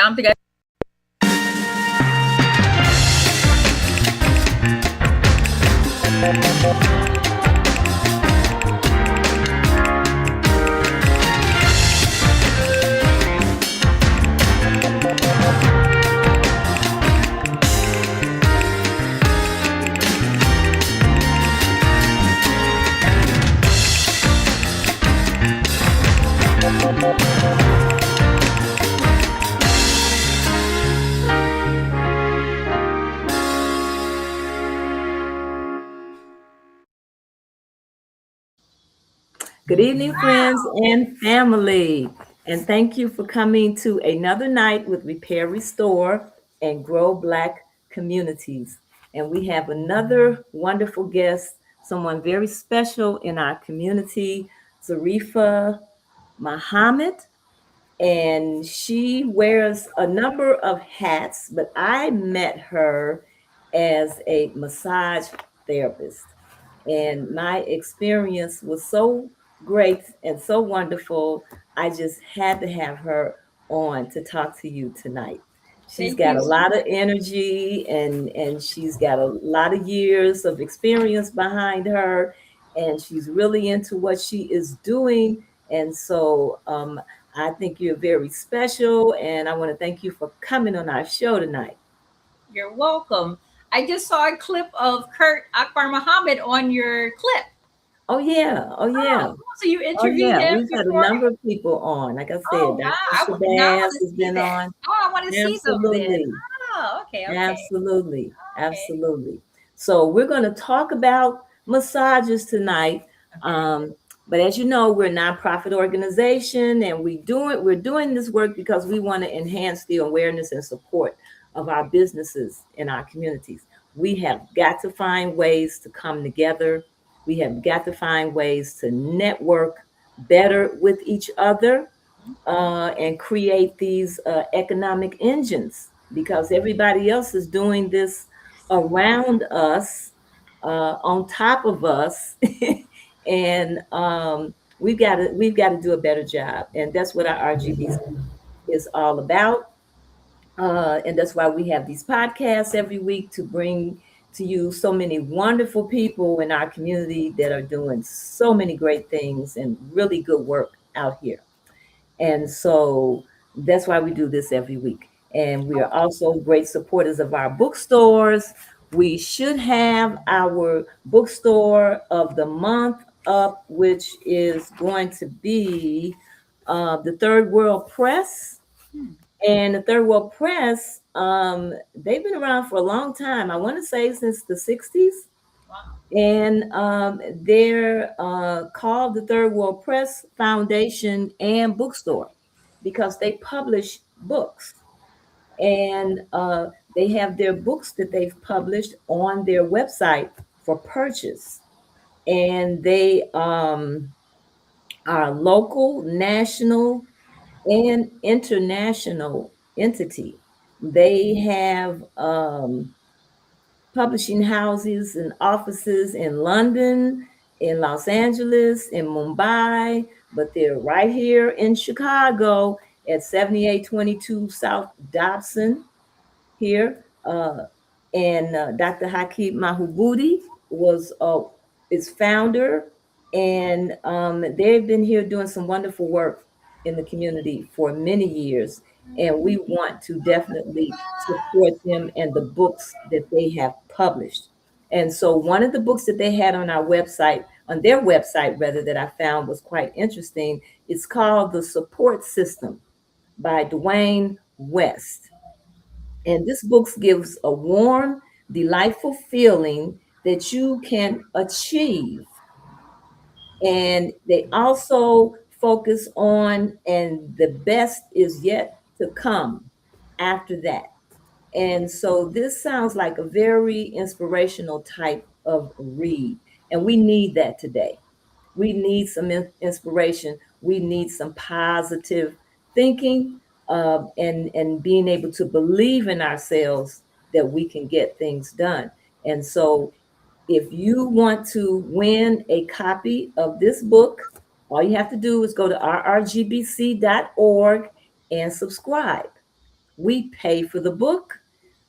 Cantik. Good evening, friends Wow. and family. And thank you for coming to another night with Repair, Restore, and Grow Black Communities. And we have another wonderful guest, someone very special in our community, Zarifa Muhammad. And she wears a number of hats, but I met her as a massage therapist. And my experience was so great and so wonderful. I just had to have her on to talk to you tonight. She's Thank got you a so lot of much. energy and she's got a lot of years of experience behind her, and she's really into what she is doing. And so I think you're very special, and I want to thank you for coming on our show tonight. You're welcome. I just saw a clip of Kurt Akbar Muhammad on your clip. Oh yeah, oh Oh, yeah. cool. So you Oh interviewed yeah, him we've had a before? number of people on. Like I said, Oh, Dr. wow. Now I Shabazz want to has see been that. on. Oh, I want to see them then. Absolutely, Oh, okay, okay, absolutely, okay, absolutely. So we're going to talk about massages tonight. okay. Um, but as you know, we're a nonprofit organization, and we're doing this work because we want to enhance the awareness and support of our businesses in our communities. We have got to find ways to come together. We have got to find ways to network better with each other, and create these economic engines, because everybody else is doing this around us, on top of us, and we've got to do a better job, and that's what our RGB is all about. And that's why we have these podcasts every week to bring to you so many wonderful people in our community that are doing so many great things and really good work out here. And so that's why we do this every week. And we are also great supporters of our bookstores. We should have our bookstore of the month up, which is going to be the Third World Press. Hmm. And the Third World Press, they've been around for a long time. I want to say since the 60s. Wow. And they're called the Third World Press Foundation and Bookstore because they publish books. And they have their books that they've published on their website for purchase. And they are a local, national, and international entity. They have publishing houses and offices in London, in Los Angeles, in Mumbai, but they're right here in Chicago at 7822 South Dobson here. And Dr. Hakeem Mahubudi was its founder, and they've been here doing some wonderful work in the community for many years. And we want to definitely support them and the books that they have published. And so, one of the books that they had on our website, on their website rather, that I found was quite interesting. It's called The Support System by Dwayne West. And this book gives a warm, delightful feeling that you can achieve. And they also focus on, and the best is yet to come after that. And so this sounds like a very inspirational type of read. And we need that today. We need some inspiration. We need some positive thinking, and being able to believe in ourselves that we can get things done. And so, if you want to win a copy of this book, all you have to do is go to rrgbc.org and subscribe. We pay for the book.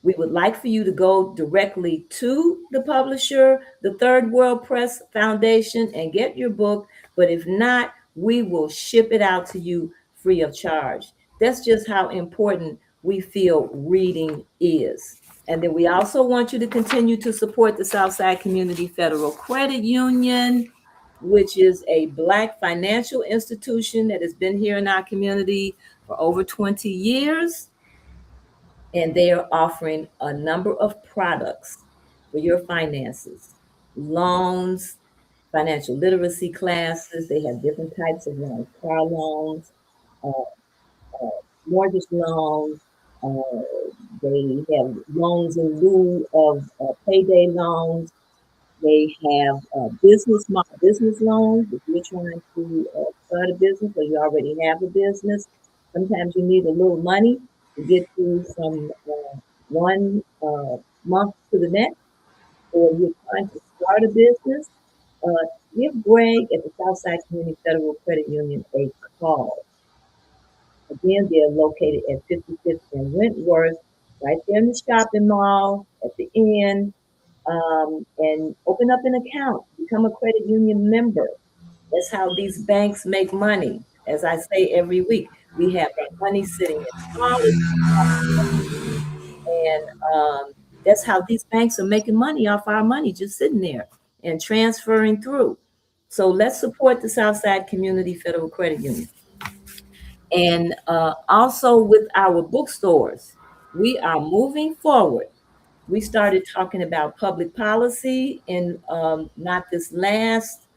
We would like for you to go directly to the publisher, the Third World Press Foundation, and get your book. But if not, we will ship it out to you free of charge. That's just how important we feel reading is. And then we also want you to continue to support the Southside Community Federal Credit Union, which is a Black financial institution that has been here in our community for over 20 years. And they are offering a number of products for your finances, loans, financial literacy classes. They have different types of loans, car loans, uh, uh, mortgage loans. Uh, they have loans in lieu of payday loans. They have business loans if you're trying to start a business or you already have a business. Sometimes you need a little money to get you from one month to the next, or you're trying to start a business. Uh, Give Greg at the Southside Community Federal Credit Union a call. Again, they're located at 55th and Wentworth, right there in the shopping mall at the end. And open up an account, become a credit union member. That's how these banks make money. As I say every week, we have our money sitting in wallets, and that's how these banks are making money off our money just sitting there and transferring through. So let's support the Southside Community Federal Credit Union. And also with our bookstores, we are moving forward. We started talking about public policy in not this last,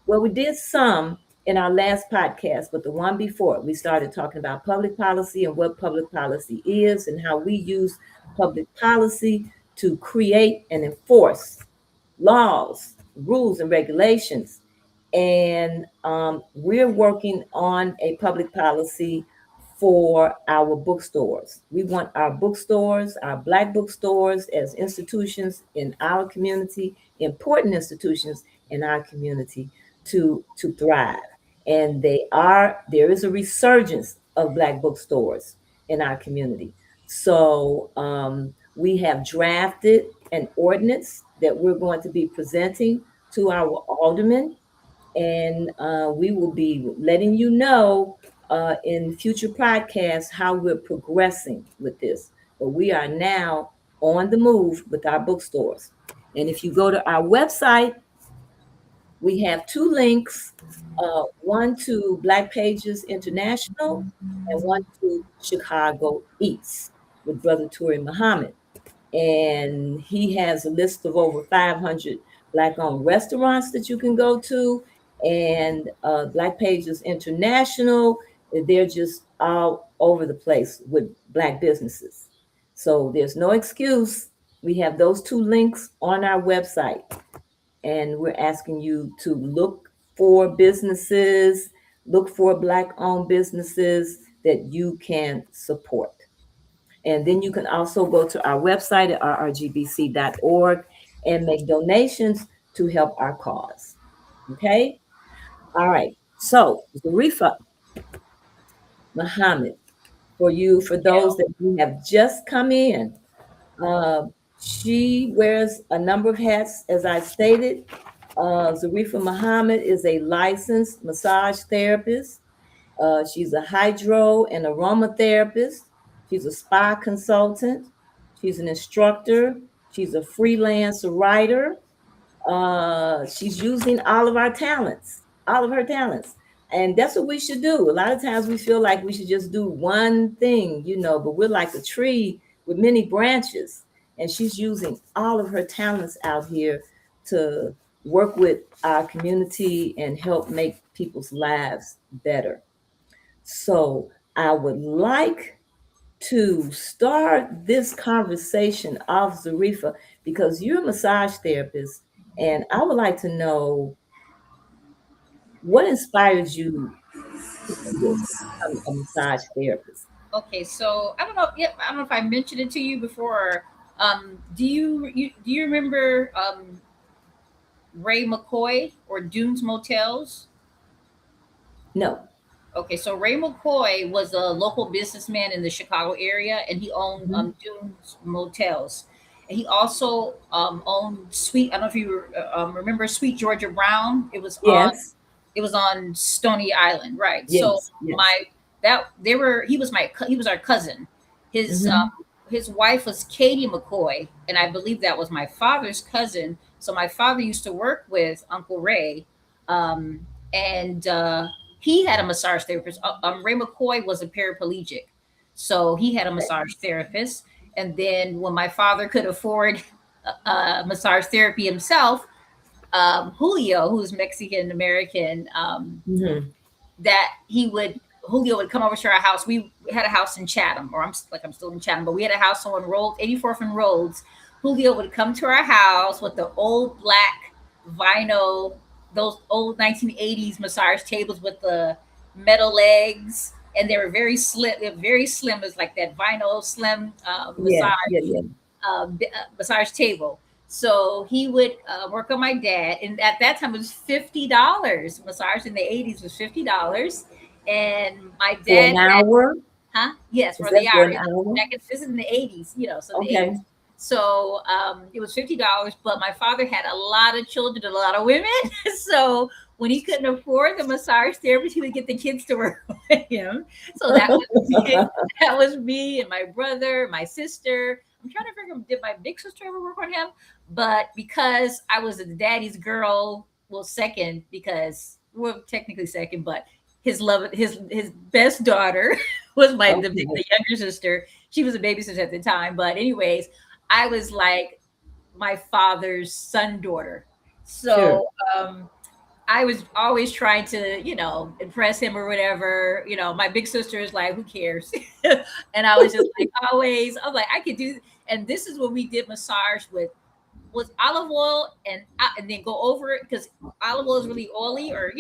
well, we did some in our last podcast, but the one before, we started talking about public policy and what public policy is and how we use public policy to create and enforce laws, rules, and regulations. And we're working on a public policy for our bookstores. We want our bookstores, our Black bookstores, as institutions in our community, important institutions in our community, to thrive. And there is a resurgence of Black bookstores in our community. So we have drafted an ordinance that we're going to be presenting to our aldermen, and we will be letting you know in future podcasts how we're progressing with this. But we are now on the move with our bookstores. And if you go to our website, we have two links, one to Black Pages International and one to Chicago Eats with Brother Turi Muhammad. And he has a list of over 500 Black-owned restaurants that you can go to. And Black Pages International, they're just all over the place with Black businesses. So there's no excuse. We have those two links on our website, and we're asking you to look for businesses, look for Black-owned businesses that you can support. And then you can also go to our website at rrgbc.org and make donations to help our cause. Okay? All right. So, Zarifa Muhammad, for those Yeah. that you have just come in, uh, she wears a number of hats, as I stated. Zarifa Muhammad is a licensed massage therapist. She's a hydro and aromatherapist. She's a spa consultant. She's an instructor. She's a freelance writer. She's using all of our talents, all of her talents. And that's what we should do. A lot of times we feel like we should just do one thing, but we're like a tree with many branches. And she's using all of her talents out here to work with our community and help make people's lives better. So I would like to start this conversation off, Zarifa, because you're a massage therapist, and I would like to know what inspired you to do this, become a massage therapist. Okay, so I don't know. Yeah, I don't know if I mentioned it to you before. Do you remember Ray McCoy or Dunes Motels? No. Okay, so Ray McCoy was a local businessman in the Chicago area, and he owned Mhm. Dunes Motels. And he also owned Sweet. I don't know if you remember Sweet Georgia Brown. Yes, It was on Stony Island, right? So yes, yes. my that they were he was our cousin. His Hmm. his wife was Katie McCoy, and I believe that was my father's cousin. So my father used to work with Uncle Ray, and he had a massage therapist. Ray McCoy was a paraplegic, so he had a massage therapist. And then when my father could afford massage therapy himself, Julio, who's Mexican American, Hmm. that he would Julio would come over to our house. We had a house in Chatham, or I'm still in Chatham, but we had a house on Road 84th and Rhodes. Julio would come to our house with the old black vinyl, those old 1980s massage tables with the metal legs, and they were very slim. They were very slim. It was like that vinyl slim Yeah, yeah, yeah. massage table. So he would work on my dad, and at that time it was $50. Massage in the '80s was $50, and my For an dad had, hour? huh? Yes, Is for that the for hour. an hour? This is in the '80s, so in the Okay. '80s. So it was $50, but my father had a lot of children, a lot of women. So when he couldn't afford the massage therapist, he would get the kids to work with him. So that was that was me and my brother, my sister. I'm trying to figure did my big sister ever work on him? But because I was the daddy's girl, well, second, because well, technically second, but his best daughter was Okay, the younger sister. She was a babysitter at the time. But anyways, I was like my father's son daughter. sure. So I was always trying to, impress him or whatever. My big sister is like, who cares? And I was just like, always, I was like, I could do. And this is what we did massage with was olive oil and then go over it because olive oil is really oily or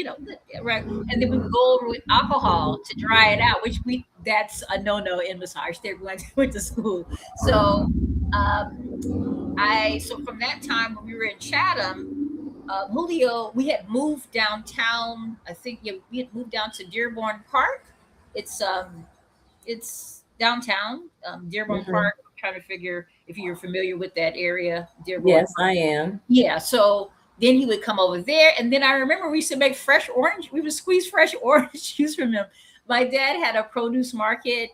right, and then we would go over with alcohol to dry it out, which we that's a no in massage therapy when I went to school. So I so from that time when we were in Chatham, Julio, we had moved downtown. I think, yeah, we had moved down to Dearborn Park. It's it's downtown, Dearborn Hmm. Park. I'm trying to figure if you're familiar with that area, Dearborn. Yes, I am. Yeah. So then he would come over there, and then I remember we used to make fresh orange. We would squeeze fresh orange juice from him. My dad had a produce market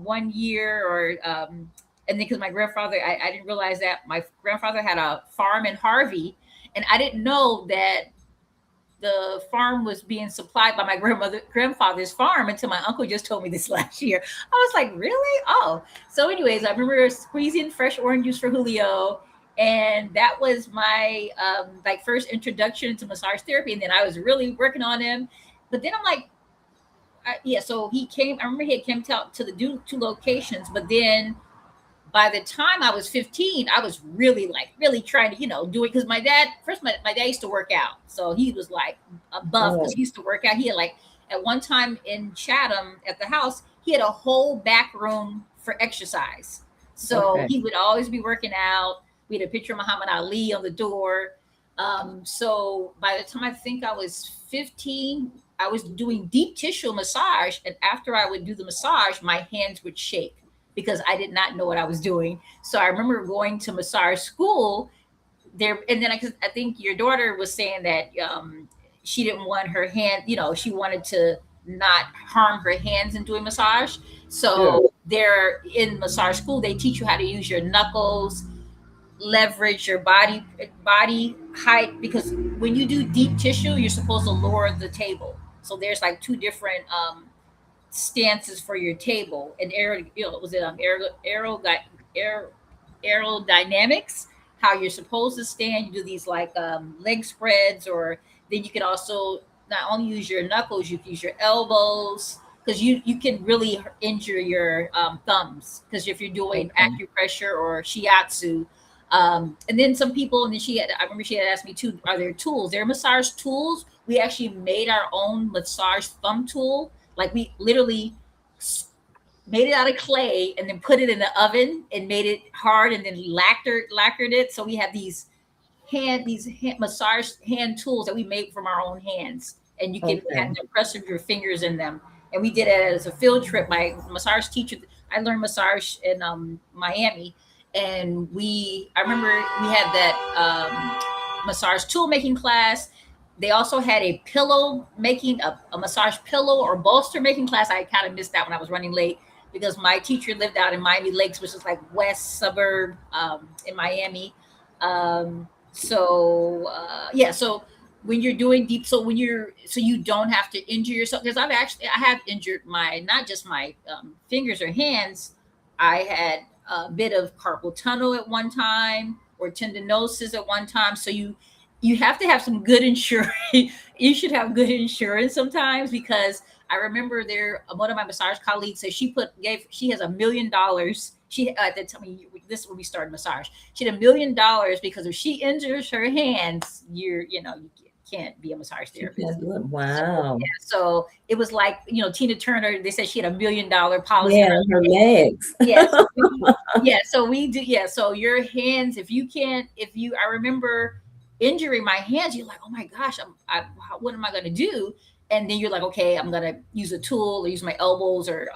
one year, or and then because my grandfather, I didn't realize that my grandfather had a farm in Harvey, and I didn't know that the farm was being supplied by my grandfather's farm until my uncle just told me this last year. I was like, really? Oh. So anyways, I remember squeezing fresh orange juice for Julio, and that was my like first introduction to massage therapy. And then I was really working on him. But then I'm like, yeah, so he came. I remember he had came to the two locations, but then by the time I was 15, I was really really trying to, do it because my dad used to work out. So he was like a buff because Oh, he used to work out. He had like at one time in Chatham at the house, he had a whole back room for exercise. So okay. he would always be working out. We had a picture of Muhammad Ali on the door. So by the time I think I was 15, I was doing deep tissue massage. And after I would do the massage, my hands would shake because I did not know what I was doing. So I remember going to massage school there, and then I think your daughter was saying that she didn't want her hand, she wanted to not harm her hands in doing massage. Sure. So they're in massage school. They teach you how to use your knuckles, leverage your body height because when you do deep tissue, you're supposed to lower the table. So there's like two different stances for your table and was it aer, aerodynamics, how you're supposed to stand. You do these like leg spreads, or then you can also not only use your knuckles, you can use your elbows because you can really injure your thumbs because if you're doing Okay. acupressure or shiatsu. And then some people, and then I remember she had asked me too, are there tools? There are massage tools. We actually made our own massage thumb tool. Like we literally made it out of clay and then put it in the oven and made it hard and then lacquered it. So we have massage hand tools that we made from our own hands, and you can have Okay. the press of your fingers in them. and we did it as a field trip. My massage teacher, I learned massage in Miami, and I remember we had that massage tool making class. They also had a pillow making, a massage pillow or bolster making class. I kind of missed that when I was running late because my teacher lived out in Miami Lakes, which is like west suburb in Miami. Yeah, so when you're doing deep, so when you're, so you don't have to injure yourself, because I have injured my, not just my fingers or hands. I had a bit of carpal tunnel at one time, or tendinosis at one time. So you have to have some good insurance. You should have good insurance sometimes, because I remember one of my massage colleagues said she has $1 million. She at the time, this is when we started massage. She had $1 million because if she injures her hands, you can't be a massage She therapist. can't do it. So Wow. yeah, so it was like, Tina Turner. They said she had $1 million policy on Yeah, her. her legs. Yeah, so we do. Yeah, so your hands, if you can't, I remember injuring my hands. You're like, oh my gosh, what am I going to do? And then you're like, okay, I'm going to use a tool or use my elbows or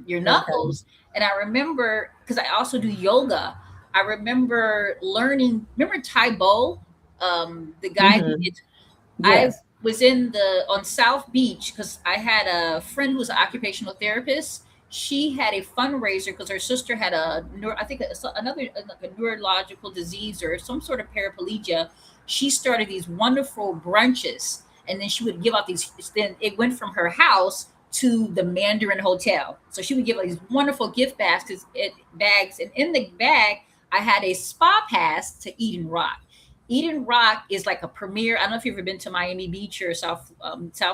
your Okay. knuckles. And I remember, because I also do yoga. I remember learning. Remember Tai Bo, the guy who Hmm. did. I Yes. was on South Beach because I had a friend who was an occupational therapist. She had a fundraiser because her sister had I think it's another, like a neurological disease or some sort of paraplegia. She started these wonderful brunches, and then she would give out these. Then it went from her house to the Mandarin Hotel. So she would give out these wonderful gift bags, and in the bag I had a spa pass to Eden Rock. Eden Rock is like a premier. I don't know if you've ever been to Miami Beach or South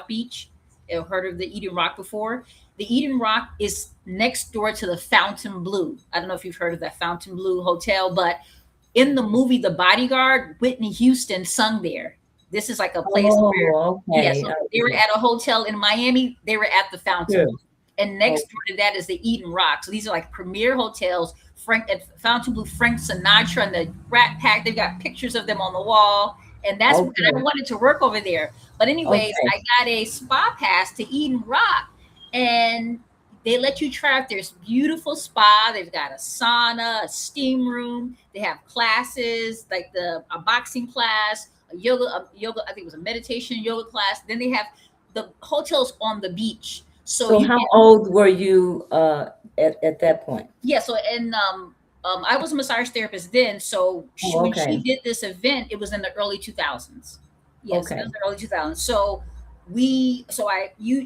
Beach. Or heard of the Eden Rock before? The Eden Rock is next door to the Fountain Blue. I don't know if you've heard of that Fountain Blue Hotel, but in the movie The Bodyguard, Whitney Houston sung there. This is like a place where, Oh, yeah, okay. so they were at a hotel in Miami. They were at the Fountain Sure. Blue. And Oh, next door to that is the Eden Rock. So these are like premier hotels. Frank at Fountain Blue, Frank Sinatra and the Rat Pack. They've got pictures of them on the wall. And I okay. wanted to work over there. But anyways, Okay. I got a spa pass to Eden Rock, and they let you try out their beautiful spa. They've got a sauna, a steam room. They have classes like a boxing class, a yoga. I think it was a meditation yoga class. Then they have the hotels on the beach, so So you how can. old were you at that point? Yeah. So and I was a massage therapist then. So Oh, when she okay. did this event, it was in the early 2000s. Yes, it was Okay. the early 2000s.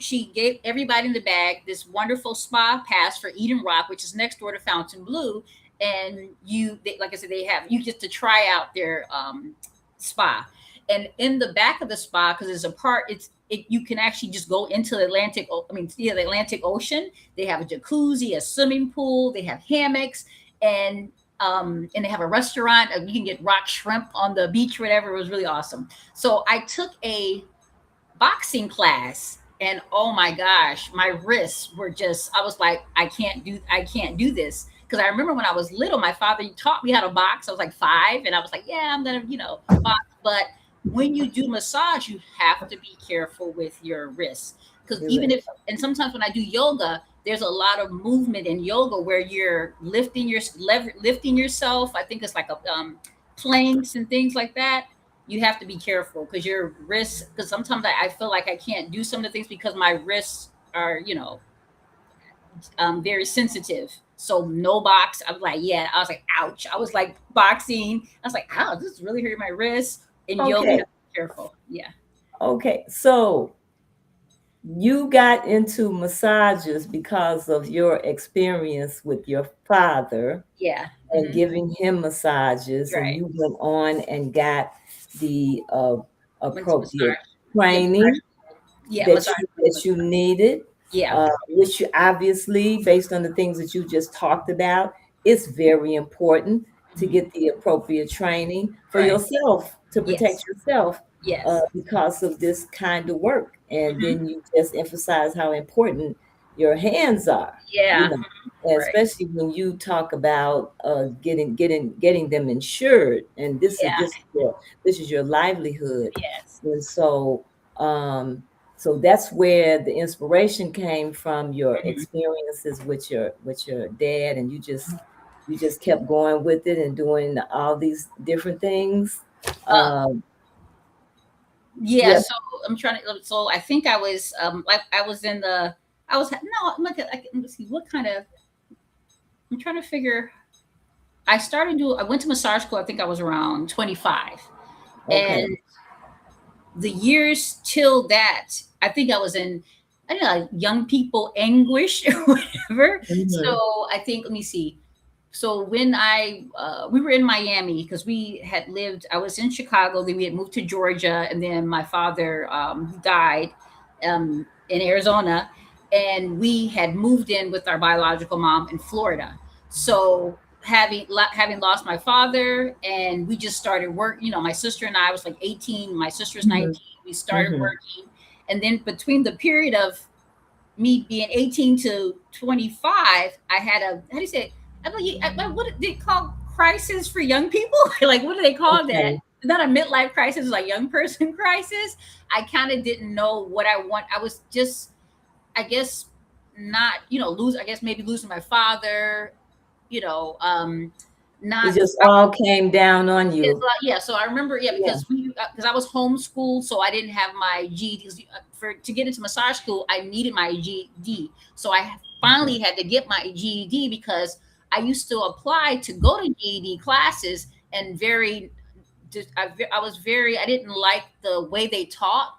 She gave everybody in the bag this wonderful spa pass for Eden Rock, which is next door to Fountain Blue, and like I said, you get to try out their spa, and in the back of the spa, because there's a part, you can actually just go into the the Atlantic Ocean. They have a jacuzzi, a swimming pool, they have hammocks, and they have a restaurant. You can get rock shrimp on the beach, whatever. It was really awesome. So I took a boxing class, and oh my gosh, my wrists were just, I was like, I can't do this. Because I remember when I was little, my father taught me how to box. I was like 5, and I was like, yeah, I'm gonna box. But when you do massage, you have to be careful with your wrists, because You're even right. if, and sometimes when I do yoga, there's a lot of movement in yoga where you're lifting yourself. I think it's like a planks and things like that. You have to be careful because your wrists, because sometimes I feel like I can't do some of the things because my wrists are very sensitive. So no box. I was like, yeah, I was like, ouch. I was like boxing, I was like, ow, this is really hurting my wrists. In yoga, you Okay. have to be careful. Yeah. Okay. So you got into massages because of your experience with your father Yeah. and Hmm. giving him massages, and Right. you went on and got the Went to appropriate massage. Yeah, training massage. that you needed, Yeah. which you obviously, based on the things that you just talked about, it's very important to Hmm. get the appropriate training for Right. yourself to protect Yes. yourself Yes. because of this kind of work. And Hmm. then you just emphasize how important your hands are, you Yeah. know, and Right. especially when you talk about getting them insured. And Yeah. this is your livelihood, Yes. and so. Um, So that's where the inspiration came from, your Mhm. experiences with your dad, and you just kept going with it and doing all these different things. Uh, Um, yeah. yep. So I'm trying to. So I think I was like I was in the. I was no. I'm like let me see what kind of. I'm trying to figure. I started to. I went to massage school. I think I was around 25, Okay. and the years till that, I think I was in, I don't know, like young people anguish or whatever. Hmm. So I think, let me see. So when we were in Miami because we had lived, I was in Chicago, then we had moved to Georgia, and then my father died in Arizona, and we had moved in with our biological mom in Florida. So having lost my father, and we just started work. You know, my sister and I was like 18, my sister's Hmm. 19. We started Hmm. working, and then between the period of me being 18 to 25, I had a, how do you say it? I believe, what did they call crisis for young people? Like, what do they call that? Okay. Not a midlife crisis, like young person crisis. I kind of didn't know what I want. I was just, I guess, not, I guess maybe losing my father, you know, It not, just all came down on it's you. like, yeah. So I remember, yeah, Yeah. because I was homeschooled, so I didn't have my GED. 'Cause, for to get into massage school, I needed my GED. So I Okay. finally had to get my GED because I used to apply to go to GED classes, and I was very, I didn't like the way they taught,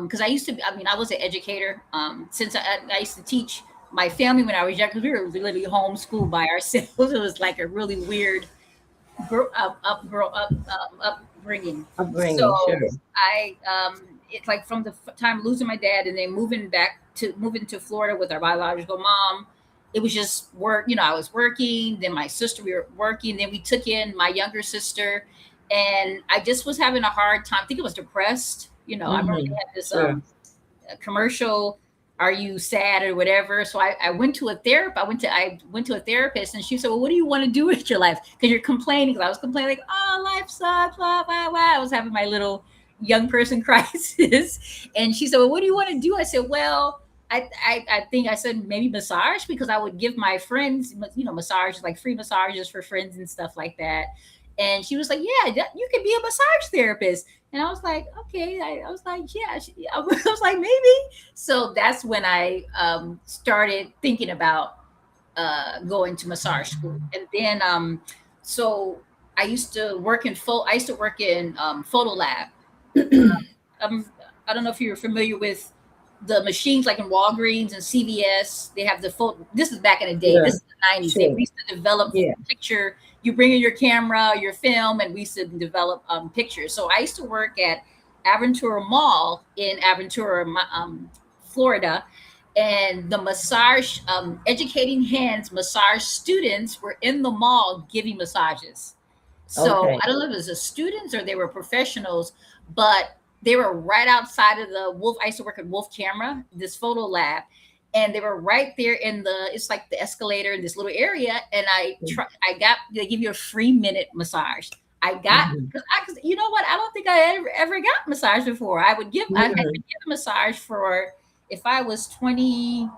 because I used to, I mean, I was an educator, since I used to teach my family when I was young, because we were literally homeschooled by ourselves. It was like a really weird grow up upbringing. So Upbringing, sure. I it's like from the time losing my dad and then moving to Florida with our biological mom. It was just work. You know, I was working. Then my sister, we were working. Then we took in my younger sister, and I just was having a hard time. I think it was depressed. You know, I remember Hmm. they had this Sure. commercial, are you sad or whatever. So I went to a therapist. I went to a therapist, and she said, well, what do you want to do with your life, because you're complaining. Because I was complaining like, oh, life sucks, blah blah blah. I was having my little young person crisis. And she said, well, what do you want to do? I said, well, I think I said maybe massage, because I would give my friends, massages, like free massages for friends and stuff like that. And she was like, yeah, you could be a massage therapist. And I was like, okay. I was like, yeah. I was like, maybe. So that's when I started thinking about going to massage school. And then, so I used to work in photo lab. um, I don't know if you're familiar with the machines like in Walgreens and CVS. They have the photo. This is back in the day. This Sure. is the 90s. They Sure. used to develop Yeah. picture. You bring in your camera, your film, and we used to develop pictures. So I used to work at Aventura Mall in Aventura, Florida, and the massage educating hands massage students were in the mall giving massages. So Okay. I don't know if it was the students or they were professionals, but they were right outside of the Wolf. I used to work at Wolf Camera, this photo lab, and they were right there in it's like the escalator in this little area. And I got, they give you a free minute massage. I got, Hmm. cause you know what? I don't think I ever got massage before. I could Hmm. give a massage for, if I was 20,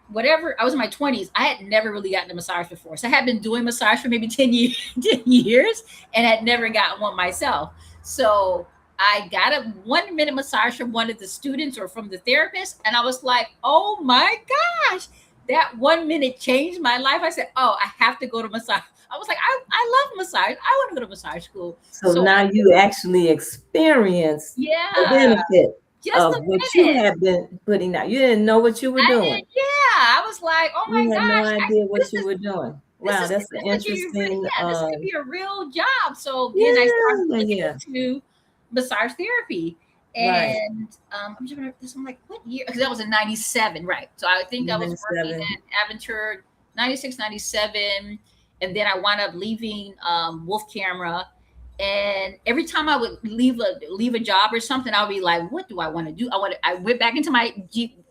whatever, I was in my 20s, I had never really gotten a massage before. So I had been doing massage for maybe 10 years, 10 years, and had never gotten one myself. So I got a 1 minute massage from one of the students or from the therapist, and I was like, oh my gosh, that 1 minute changed my life. I said, oh, I have to go to massage. I was like, I love massage. I want to go to massage school. So So now you actually experience the yeah, benefit just of a what you minute. have been putting out. You didn't know what you were I doing. did, yeah. I was like, oh my You had no gosh, idea what this you is were doing. this Wow, is that's an this could be interesting. yeah, this could be a real job. So then I started Yeah, looking yeah, into massage therapy. right. And I'm just gonna this I'm like, what year? Because that was in 97, right? So I think I was working 97. at Aventura 96, 97, and then I wound up leaving Wolf Camera. And every time I would leave a job or something, I would be like, what do I want to do? I went back into my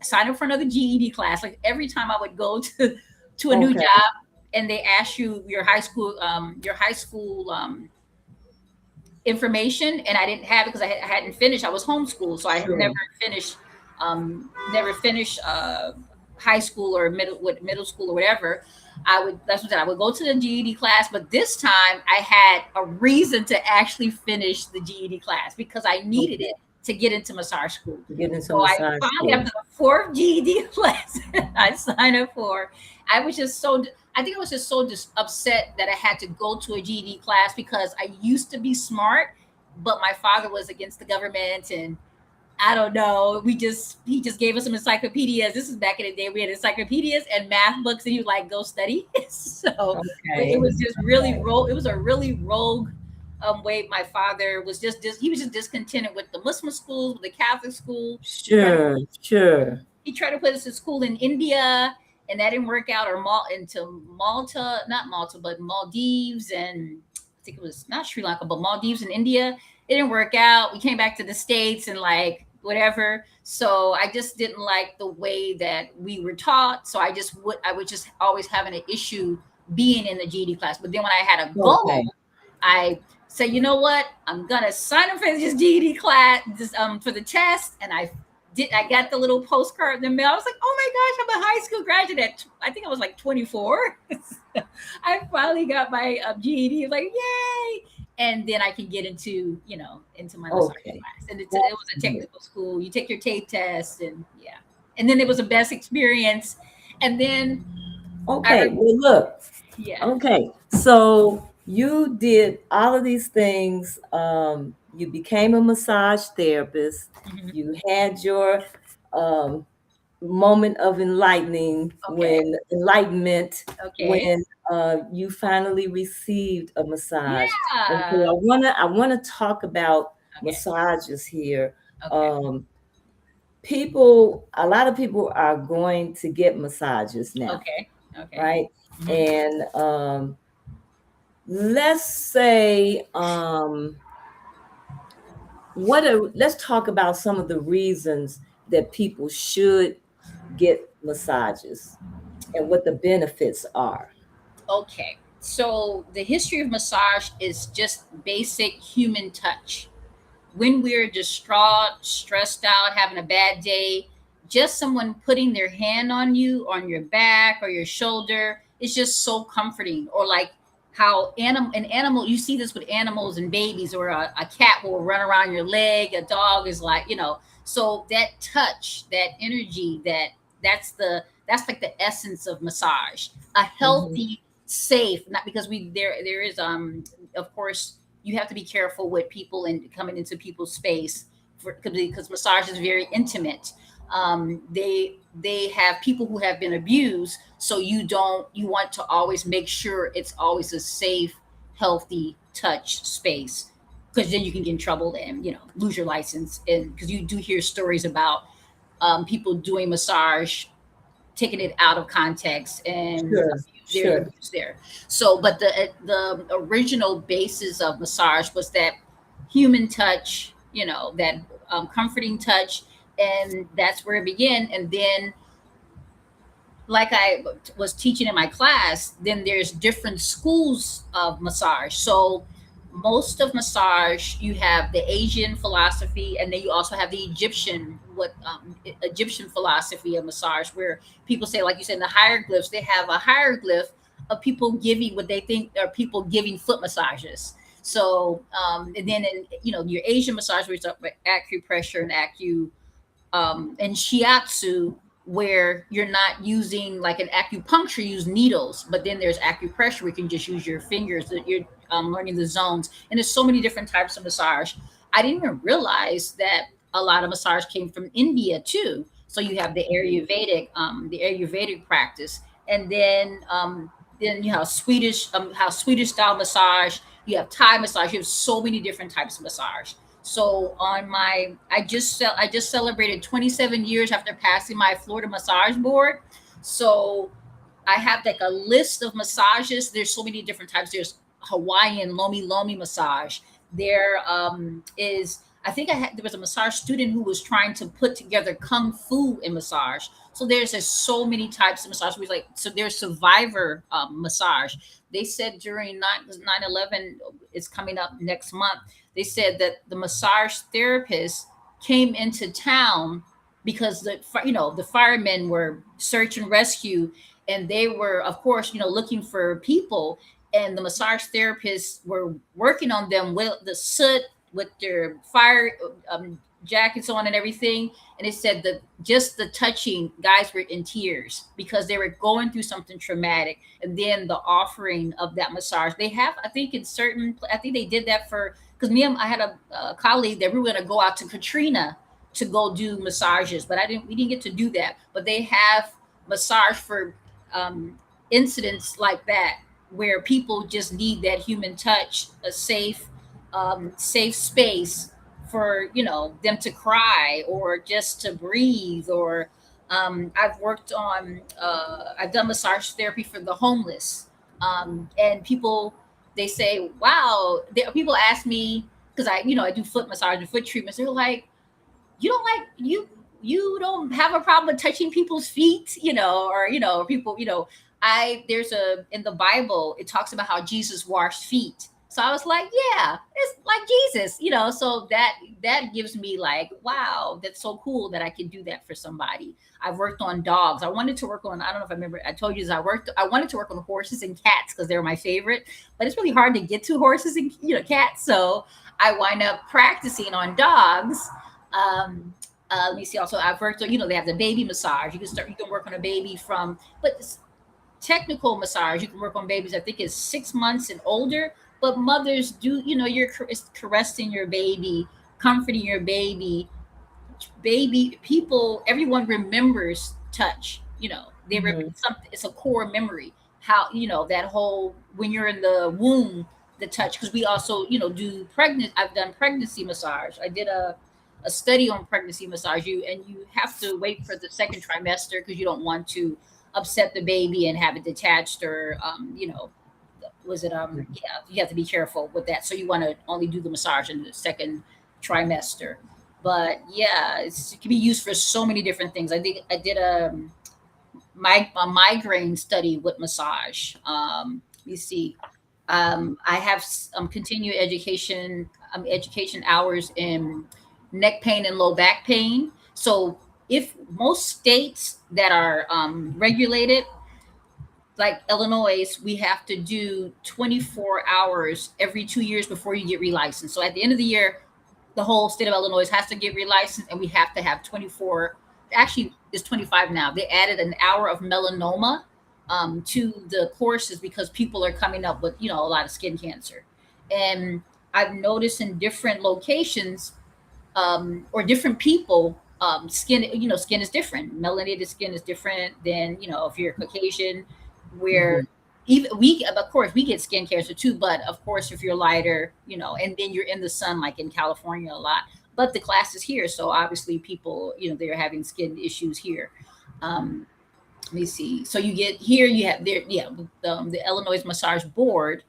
sign up for another GED class. Like every time I would go to a new Okay, job, and they ask you your high school information, and I didn't have it because I hadn't finished. I was homeschooled, so I had never sure. finished never finished high school or middle school or whatever, I would that's what I would go to the GED class. But this time I had a reason to actually finish the GED class because I needed Okay. it to get into massage school. Get into So I massage finally, school. after the fourth GED class I signed up for, I was just so I think I was just so upset that I had to go to a GED class because I used to be smart, but my father was against the government and I don't know. He just gave us some encyclopedias. This is back in the day. We had encyclopedias and math books, and he was like, "Go study." So it Okay. was just really It was a really rogue way. My father was he was just discontented with the Muslim schools, with the Catholic school. Sure, sure. He tried to put us to school in India, and that didn't work out. Or into Malta, not Malta, but Maldives, and I think it was not Sri Lanka, but Maldives and India. It didn't work out. We came back to the States and like whatever. So I just didn't like the way that we were taught. So I would just always having an issue being in the GED class. But then when I had a Okay. goal, I said, you know what? I'm gonna sign up for this GED class, for the test, and I got the little postcard in the mail. I was like, oh my gosh, I'm a high school graduate. I think I was like 24. I finally got my GED. Like, yay! And then I can get into into my massage Okay. class. And it That's was a good. technical school. You take your tape test, and yeah. And then it was a best experience. And then I Okay. Well, look. yeah. Okay. So you did all of these things. You became a massage therapist. Mhm. You had your um, moment of Okay. enlightenment Okay. when you finally received a massage. And so Yeah. I wanna talk about Okay. massages here. Okay. Um, a lot of people are going to get massages now, Okay. Okay. right? Mhm. And let's say let's talk about some of the reasons that people should get massages and what the benefits are. Okay. So the history of massage is just basic human touch. When we're distraught, stressed out, having a bad day, just someone putting their hand on you, on your back or your shoulder, is just so comforting. Or like how an animal, you see this with animals and babies, or a cat will run around your leg, a dog is like, so that touch, that energy, that's like the essence of massage. A Mhm. healthy, safe, not because there is of course you have to be careful with people and coming into people's space because massage is very intimate. They have people who have been abused, so you want to always make sure it's always a safe, healthy touch space, because then you can get in trouble and lose your license. And because you do hear stories about people doing massage, taking it out of context, and Sure, there's sure. abuse there. So, but the original basis of massage was that human touch, that comforting touch, and that's where it began. And then, like I was teaching in my class, then there's different schools of massage. So most of massage, you have the Asian philosophy, and then you also have the Egyptian philosophy of massage, where people say, like you said, in the hieroglyphs, they have a hieroglyph of people giving what they think are people giving foot massages. So and then in your Asian massage, which is acupressure and and shiatsu, where you're not using like an acupuncture, you use needles, but then there's acupressure where you can just use your fingers, that you're learning the zones. And there's so many different types of massage. I didn't even realize that a lot of massage came from India too. So you have the Ayurvedic practice, and then you have Swedish style massage. You have Thai massage. You have so many different types of massage. So I just celebrated 27 years after passing my Florida massage board. So I have like a list of massages. There's so many different types. There's Hawaiian Lomi Lomi massage. There is there was a massage student who was trying to put together kung fu in massage. So there's just so many types of massage. So there's survivor massage. They said during 9/11 is coming up next month. They said that the massage therapist came into town because the firemen were search and rescue, and they were, of course, looking for people, and the massage therapists were working on them with the soot, with their fire jackets on and everything. And it said that just the touching, guys were in tears because they were going through something traumatic. And then the offering of that massage, they have, I think, I think they did that for, because I had a colleague that we were going to go out to Katrina to go do massages, but we didn't get to do that. But they have massage for um, incidents like that, where people just need that human touch, a safe space for them to cry or just to breathe. Or I've done massage therapy for the homeless, and people, they say, wow. People ask me, because I do foot massage and foot treatments. They're like, you don't have a problem with touching people's feet, or people, I there's a in the Bible, it talks about how Jesus washed feet. So I was like, yeah, it's like Jesus, so that gives me like, wow, that's so cool that I can do that for somebody. I've worked on dogs. I don't know if I remember, I told you this, I wanted to work on horses and cats because they're my favorite, but it's really hard to get to horses and cats. So I wind up practicing on dogs. Let me see. Also, I've worked on, they have the baby massage. You can work on a baby but technical massage, you can work on babies, I think it's 6 months and older. But mothers do, you're caressing your baby, comforting your baby. People, everyone remembers touch. Mhm. Something. It's a core memory. How, that whole, when you're in the womb, the touch. Because we also, do pregnant. I've done pregnancy massage. I did a study on pregnancy massage. You have to wait for the second trimester because you don't want to upset the baby and have it detached, or was it yeah, you have to be careful with that. So you want to only do the massage in the second trimester. But yeah, it can be used for so many different things. I did a migraine study with massage. You see, I have continued education hours in neck pain and low back pain. So if most states that are regulated, like Illinois, we have to do 24 hours every 2 years before you get relicensed. So at the end of the year, the whole state of Illinois has to get relicensed, and we have to have 24. Actually, it's 25 now. They added an hour of melanoma to the courses because people are coming up with a lot of skin cancer. And I've noticed in different locations, or different people, skin is different. Melanated skin is different than if you're Caucasian, where Mhm. even we, of course, we get skin cancer too. But of course, if you're lighter, and then you're in the sun, like in California a lot. But the class is here, so obviously people, they're having skin issues here. Um, Let me see. So you get here, you have there, yeah, the Illinois Massage Board,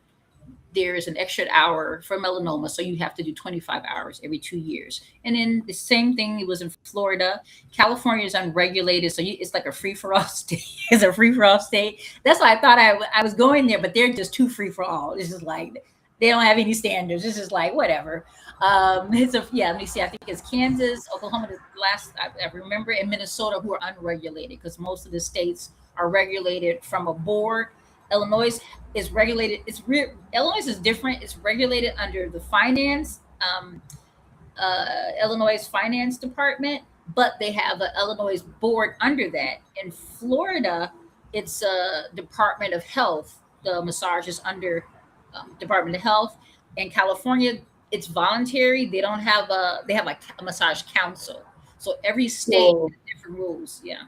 there's an extra hour for melanoma, so you have to do 25 hours every 2 years. And then the same thing, it was in Florida. California is unregulated, so it's like a free for all state. It's a free for all state. That's why I thought I was going there, but they're just too free for all. It's just like they don't have any standards. It's just like whatever. It's a yeah. Let me see. I think it's Kansas, Oklahoma. The last I remember, in Minnesota, who are unregulated, because most of the states are regulated from a board. Illinois is regulated. Illinois is different. It's regulated under the Illinois Finance Department, but they have an Illinois board under that. In Florida, it's a Department of Health. The massage is under Department of Health. In California, it's voluntary. They have a massage council. So every state So, has different rules. Yeah.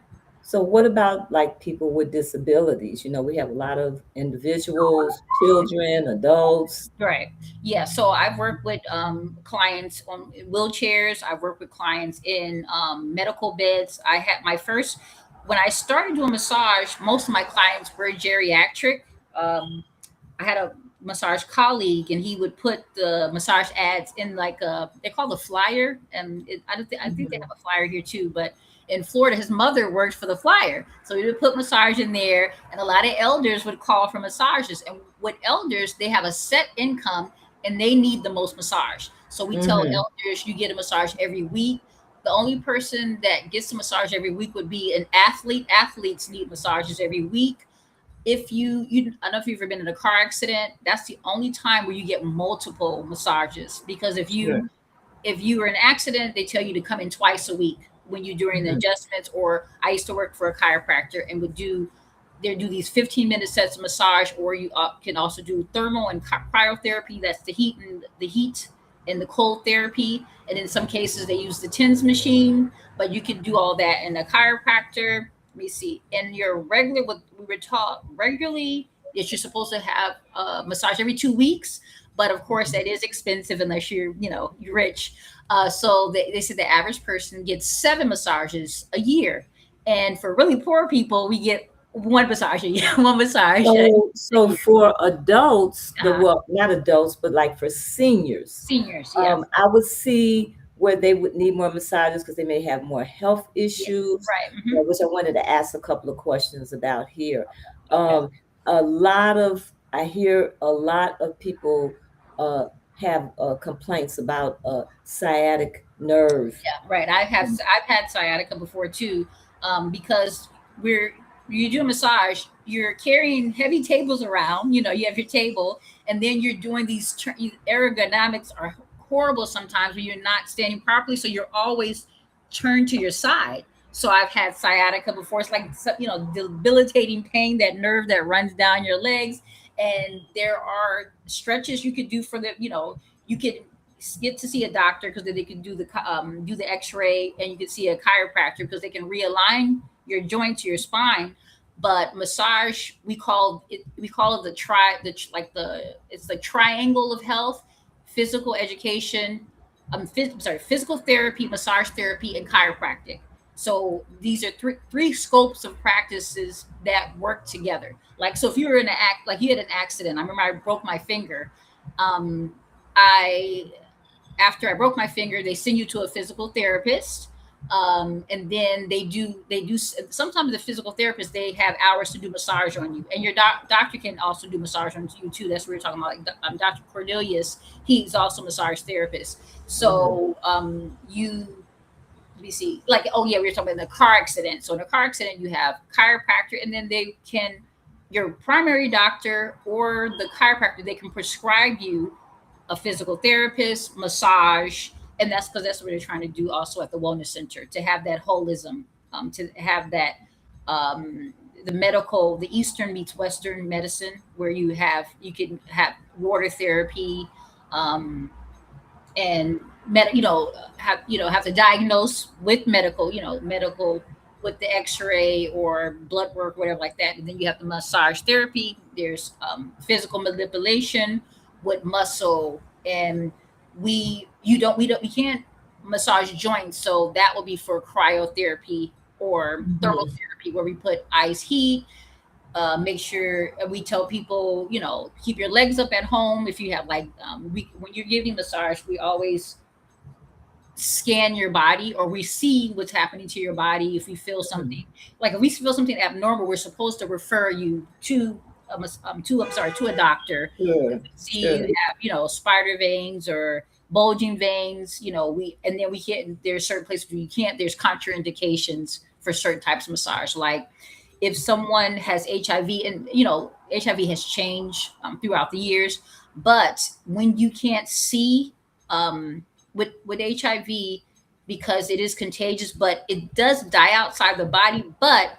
so what about like people with disabilities? We have a lot of individuals, children, adults. Right. Yeah. So I've worked with clients on wheelchairs. I've worked with clients in medical beds. I had my first, when I started doing massage, most of my clients were geriatric. Um, I had a massage colleague, and he would put the massage ads in like they call the flyer, and I think they Mhm. have a flyer here too. But in Florida, his mother worked for the flyer, so he would put massage in there, and a lot of elders would call for massages. And with elders, they have a set income, and they need the most massage. So we tell Mhm. elders, you get a massage every week. The only person that gets a massage every week would be an athlete. Athletes need massages every week. If you I don't know if you've ever been in a car accident, that's the only time where you get multiple massages, because Sure. if you were in an accident, they tell you to come in twice a week when you're doing the Mhm. adjustments. Or I used to work for a chiropractor and would do they do these 15-minute sets of massage, or you can also do thermal and cryotherapy. That's the heat and the cold therapy. And in some cases, they use the TENS machine, but you can do all that in a chiropractor. Let me see. And your regular, what we were taught regularly, is you're supposed to have a massage every 2 weeks. But of course, that is expensive unless you're rich. So they said the average person gets 7 massages a year, and for really poor people, we get one massage a year. One massage a So year. for adults, the Uh, well, not adults, but like for seniors, Seniors, yeah, I would see where they would need more massages because they may have more health yeah, issues, right. which I wanted to ask a couple of questions about here. Okay, Um, I hear a lot of people uh, have complaints about sciatic nerve. yeah, right. Um, I've had sciatica before too, because we're you do a massage, you're carrying heavy tables around. You have your table, and then you're doing these ergonomics are horrible sometimes when you're not standing properly, so you're always turned to your side. So I've had sciatica before. It's like debilitating pain, that nerve that runs down your legs. And there are stretches you could do for you could get to see a doctor, because then they can do the X-ray, and you can see a chiropractor because they can realign your joint to your spine. But massage, we call it it's the triangle of health: physical education, physical therapy, massage therapy, and chiropractic. So these are three scopes of practices that work together. Like, so if you were in an act, like you had an accident, I remember I broke my finger. Um, I After I broke my finger, they send you to a physical therapist. And then they do sometimes the physical therapist, they have hours to do massage on you, and your doctor can also do massage on you too. That's what we're talking about. Like Dr. Cornelius, he's also a massage therapist. mhm. So you let me see, like, oh yeah, we were talking about the car accident. So in a car accident, you have chiropractor, and then your primary doctor or the chiropractor, they can prescribe you a physical therapist, massage, and that's because that's what they're trying to do also at the wellness center, to have that holism, to have that um, the Eastern meets Western medicine, where you can have water therapy, um, and have to diagnose with medical with the X-ray or blood work, whatever like that. And then you have the massage therapy. There's physical manipulation with muscle, and we can't massage joints, so that will be for cryotherapy or thermal Mhm. therapy, where we put ice heat. Make sure we tell people, keep your legs up at home. If you have when you're giving massage, we always scan your body, or we see what's happening to your body. If we feel something, Mhm. like if we feel something abnormal, we're supposed to refer you to a doctor. Sure, See you sure. have spider veins or bulging veins. We and then we can't. There's certain places where you can't. There's contraindications for certain types of massage, like if someone has HIV, and HIV has changed throughout the years. But when you can't see, with HIV, because it is contagious, but it does die outside the body. But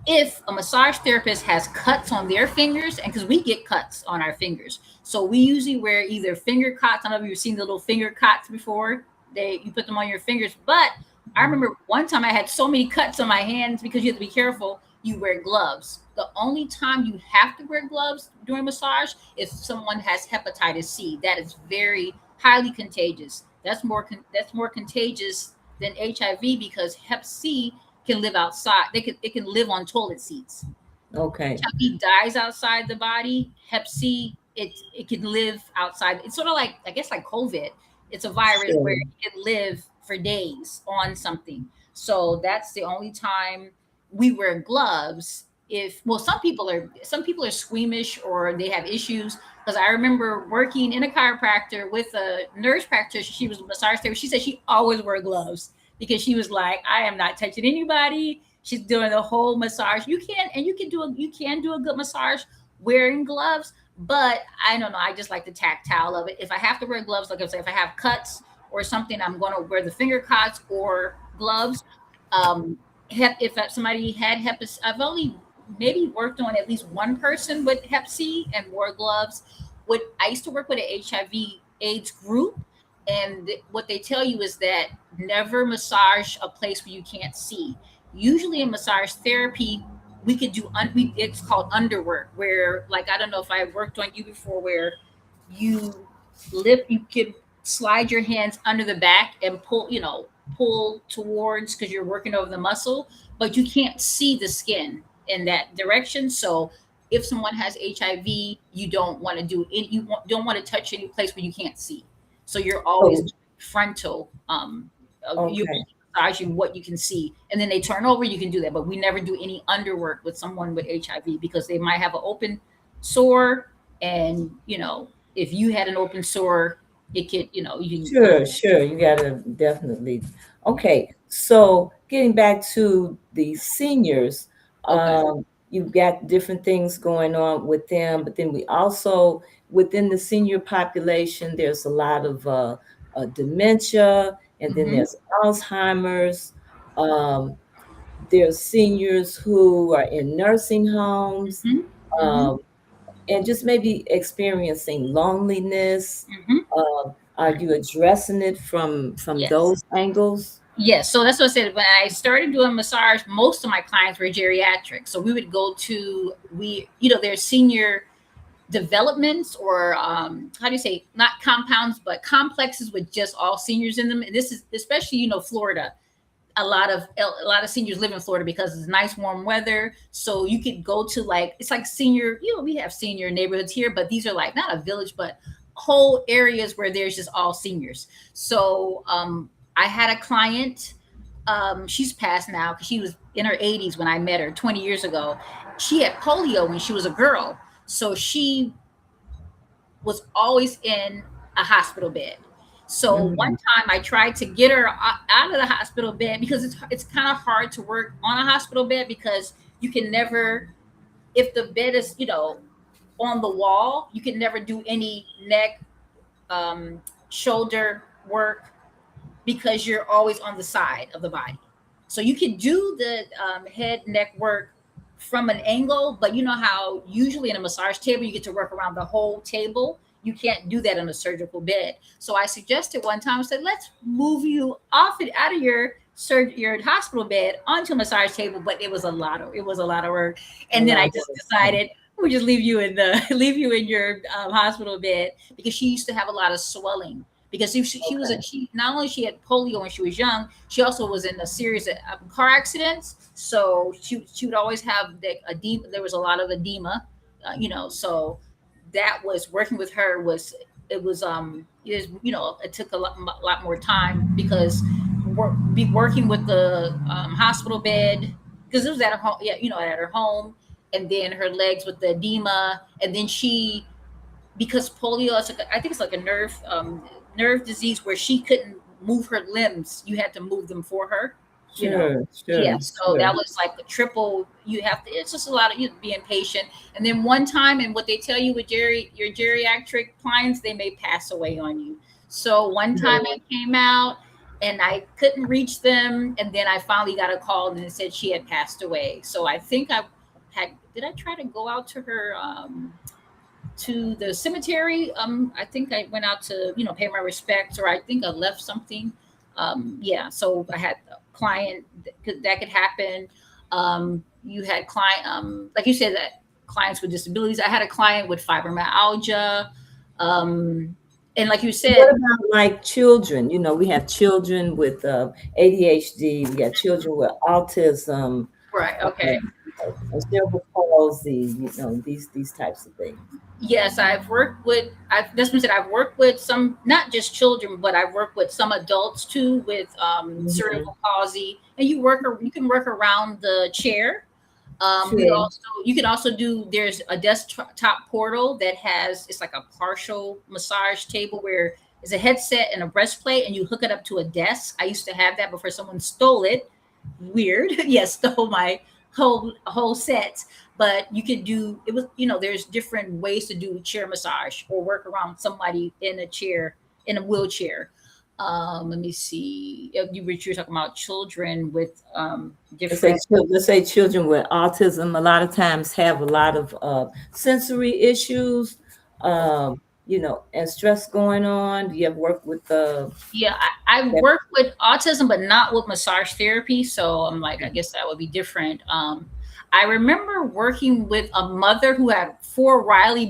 if a massage therapist has cuts on their fingers, and because we get cuts on our fingers, so we usually wear either finger cots. I don't know if you've seen the little finger cots before. You put them on your fingers. But I remember one time I had so many cuts on my hands, because you have to be careful. You wear gloves. The only time you have to wear gloves during massage if someone has hepatitis C. That is very highly contagious. That's more contagious than HIV, because Hep C can live outside. It can live on toilet seats. Okay. HIV dies outside the body. Hep C, it can live outside. It's sort of like, I guess, like COVID. It's a virus where Sure. it can live for days on something. So that's the only time we wear gloves. If well, some people are squeamish, or they have issues. Because I remember working in a chiropractor with a nurse practitioner. She was a massage therapist. She said she always wore gloves, because she was like, I am not touching anybody. She's doing the whole massage. You can do a good massage wearing gloves, but I don't know. I just like the tactile of it. If I have to wear gloves, like I say, if I have cuts or something, I'm going to wear the finger cuts or gloves. Um, if somebody had Hep, I've only maybe worked on at least one person with Hep C and wore gloves. What I used to work with an HIV/AIDS group, and what they tell you is that never massage a place where you can't see. Usually in massage therapy, we could do it's called underwork, where like I don't know if I worked on you before, where you you could slide your hands under the back and pull, pull towards because you're working over the muscle, but you can't see the skin in that direction. So if someone has HIV, you don't want to do any, don't want to touch any place where you can't see. So you're always Oh, frontal. You're okay. massaging what you can see, and then they turn over. You can do that, but we never do any underwork with someone with HIV because they might have an open sore, and if you had an open sore, it could, you can go. Sure, sure. You gotta definitely. Okay, so getting back to the seniors, Okay. you've got different things going on with them, but then we also, within the senior population, there's a lot of dementia, and then Mm-hmm. there's Alzheimer's. Um, there's seniors who are in nursing homes. Mm-hmm. Mm-hmm. Um, and just maybe experiencing loneliness. Mm-hmm. Are you addressing it from Yes. those angles? Yes, so that's what I said. When I started doing massage, most of my clients were geriatric. So we would go to there's senior developments, or how do you say, not compounds but complexes with just all seniors in them. And this is especially Florida. A lot of seniors live in Florida because it's nice warm weather. So you could go to, like, it's like senior, we have senior neighborhoods here, but these are like not a village, but whole areas where there's just all seniors. So I had a client, she's passed now because she was in her 80s when I met her 20 years ago. She had polio when she was a girl. So she was always in a hospital bed. So one Mhm. time I tried to get her out of the hospital bed because it's kind of hard to work on a hospital bed because you can never, if the bed is on the wall, you can never do any neck, shoulder work because you're always on the side of the body. So you can do the head neck work from an angle, but you know how usually in a massage table you get to work around the whole table. You can't do that on a surgical bed. So I suggested one time, I said, let's move you off it out of your hospital bed onto a massage table, but it was a lot of work. A And then I lot just more. decided we just leave you in the leave you in your hospital bed because she used to have a lot of swelling because Okay. she not only she had polio when she was young, she also was in a series of car accidents. So she would always have the edema. There was a lot of edema, So that was working with her was it was it took a lot more time because be working with the hospital bed because it was at her home, yeah, at her home, and then her legs with the edema, and then she, because polio is I think it's like a nerve disease where she couldn't move her limbs. You had to move them for her. You know. Sure, Yeah. sure, So sure. that was like a triple. You have to. It's just a lot of you being patient. And then one time, and what they tell you with your geriatric clients, they may pass away on you. So one time I Mhm. came out and I couldn't reach them, and then I finally got a call and it said she had passed away. So I think I had. Did I try to go out to her? To the cemetery. I think I went out to, pay my respects, or I think I left something. Yeah, so I had a client that could happen. You had client, like you said, that clients with disabilities. I had a client with fibromyalgia, um, and like you What said, about like children? We have children with ADHD. We got children with autism, right? uh, Okay. cerebral palsy. These types of things. Yes, I've worked with. That's what I said. I've worked with some, not just children, but I've worked with some adults too with Mhm. cerebral palsy. And you can work around the chair. Sure. You can also do. There's a desktop portal that has, it's like a partial massage table where It's a headset and a breastplate, and you hook it up to a desk. I used to have that before someone stole it. Weird. Yes, stole my whole set. But you could do it was, there's different ways to do chair massage or work around somebody in a chair, in a wheelchair. Let me see. You were talking about children with different. Let's say children with autism a lot of times have a lot of sensory issues, and stress going on. Do you ever work with Yeah, I that? work with autism, but not with massage therapy. So I'm like, I guess that would be different. I remember working with a mother who had four wily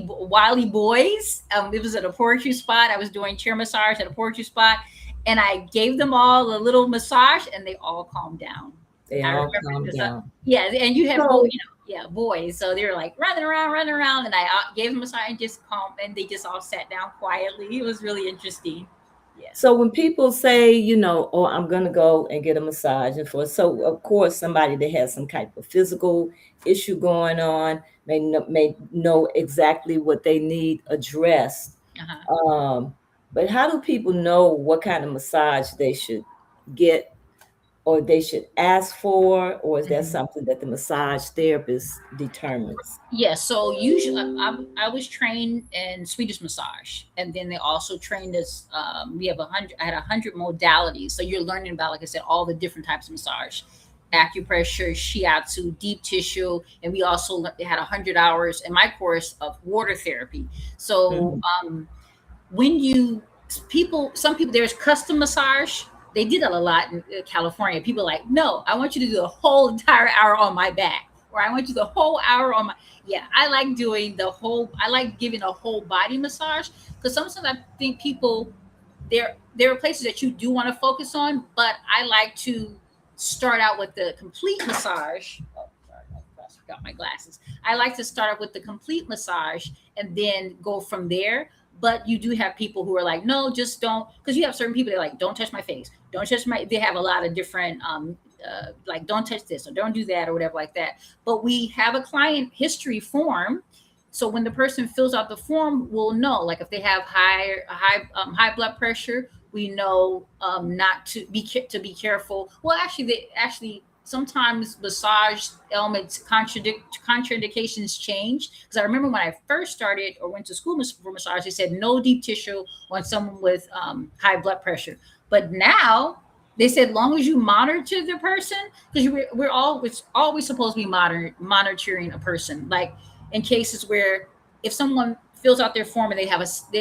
boys. It was at a poetry spot. I was doing chair massage at a poetry spot, and I gave them all a little massage, and they all calmed down. They I all remember calm this. down. Yeah, and you have So, yeah, boys. So they were like running around, and I gave them a massage and just calm, and they just all sat down quietly. It was really interesting. Yeah. so when people say, oh, I'm gonna go and get a massage, so of course somebody that has some type of physical issue going on may know exactly what they need addressed. Uh-huh. Um, but how do people know what kind of massage they should get or they should ask for, or is that Mhm. something that the massage therapist determines? Yeah, so usually I was trained in Swedish massage, and then they also trained us. We have 100. I had 100 modalities, so you're learning about, like I said, all the different types of massage, acupressure, shiatsu, deep tissue, and we also had 100 hours in my course of water therapy. So Mhm. when you some people, there's custom massage. They did that a lot in California. People are like, no, I want you to do the whole entire hour on my back, or I want you the whole hour on my. Yeah, I like doing the whole. I like giving a whole body massage, because sometimes I think people, there are places that you do want to focus on, but I like to start out with the complete massage. Oh, sorry, I forgot my glasses. I like to start out with the complete massage and then go from there. But you do have people who are like, no, just don't, because you have certain people that are like, don't touch my face, don't touch my. They have a lot of different, like, don't touch this or don't do that or whatever like that. But we have a client history form, so when the person fills out the form, we'll know, like, if they have high blood pressure, we know not to be careful. Well, actually, they actually sometimes massage elements contraindications change, because I remember when I first started or went to school for massage, they said no deep tissue on someone with high blood pressure. But now they said, long as you monitor the person, because we're always supposed to be monitoring a person, like in cases where if someone fills out their form and they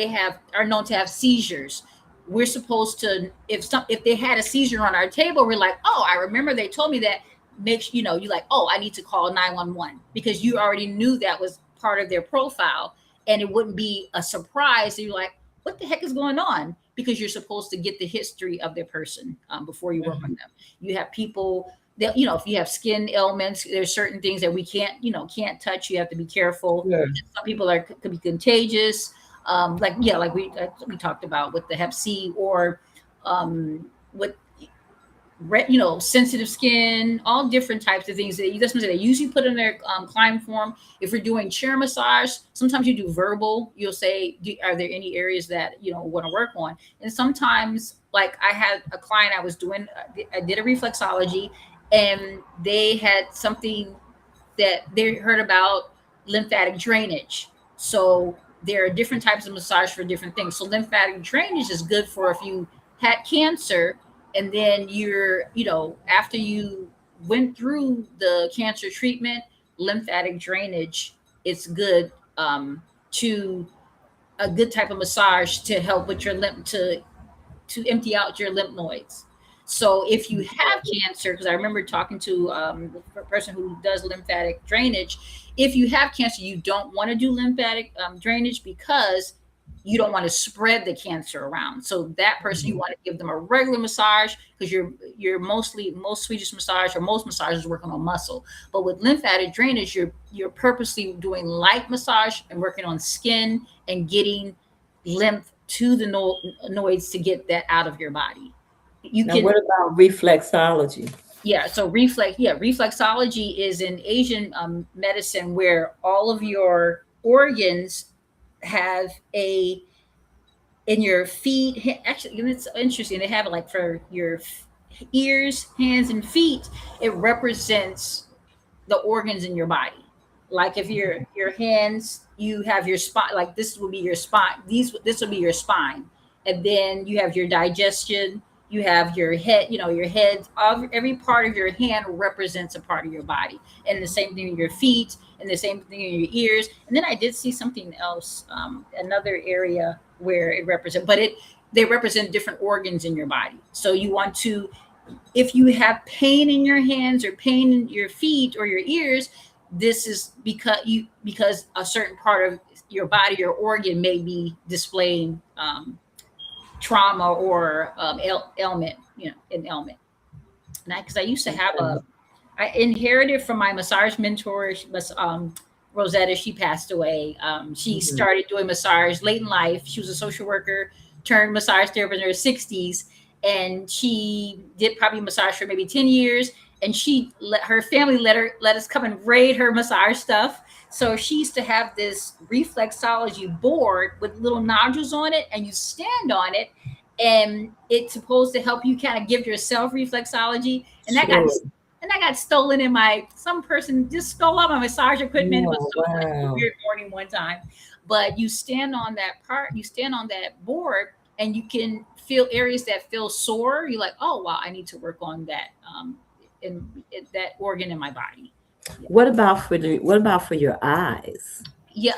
have are known to have seizures, we're supposed to, if they had a seizure on our table, we're like, oh, I remember they told me that. Makes you like, oh, I need to call 911, because you already knew that was part of their profile, and it wouldn't be a surprise. You're like, what the heck is going on? Because you're supposed to get the history of their person before you work on them. You have people that, if you have skin ailments, there's certain things that we can't touch. You have to be careful. Sure. Some people could be contagious. Like, yeah, like we talked about with the Hep C, or with sensitive skin, all different types of things that's what they usually put in their client form. If you're doing chair massage, sometimes you do verbal. You'll say, are there any areas that want to work on? And sometimes, like, I had a client I was doing, I did a reflexology, and they had something that they heard about, lymphatic drainage. So there are different types of massage for different things. So lymphatic drainage is good for if you had cancer, and then after you went through the cancer treatment, lymphatic drainage, it's good, to a good type of massage to help with your lymph to empty out your lymph nodes. So if you have cancer, because I remember talking to a person who does lymphatic drainage, if you have cancer, you don't want to do lymphatic drainage, because you don't want to spread the cancer around. So that person, you Mhm. want to give them a regular massage, because most Swedish massage or most massages working on muscle. But with lymphatic drainage, you're purposely doing light massage and working on skin and getting lymph to the nodes to get that out of your body. You Now, can, what about reflexology? yeah. So reflexology is an Asian medicine where all of your organs have a in your feet. Actually, and it's interesting. They have it like for your ears, hands, and feet. It represents the organs in your body. Like if your hands, you have your spine. Like this will be your spine. This will be your spine, and then you have your digestion. You have your head. You know your head. Every part of your hand represents a part of your body, and the same thing in your feet, and the same thing in your ears. And then I did see something else, another area where it represents, but it they represent different organs in your body. So you want to, if you have pain in your hands or pain in your feet or your ears, this is because a certain part of your body or organ may be displaying trauma or ailment, an ailment. And because I used to have Okay. I inherited from my massage mentor, Rosetta. She passed away. She Mhm. started doing massage late in life. She was a social worker turned massage therapist in her 60s, and she did probably massage for maybe 10 years. And she let her family let us come and raid her massage stuff. So she used to have this reflexology board with little nodules on it, and you stand on it, and it's supposed to help you kind of give yourself reflexology. And Sure. that got stolen in my some person just stole all my massage equipment. It was Oh, so like a wow. weird morning one time. But you stand on that part, you stand on that board, and you can feel areas that feel sore. You're like, oh wow, I need to work on that in that organ in my body. Yeah. What about for your eyes? Yeah.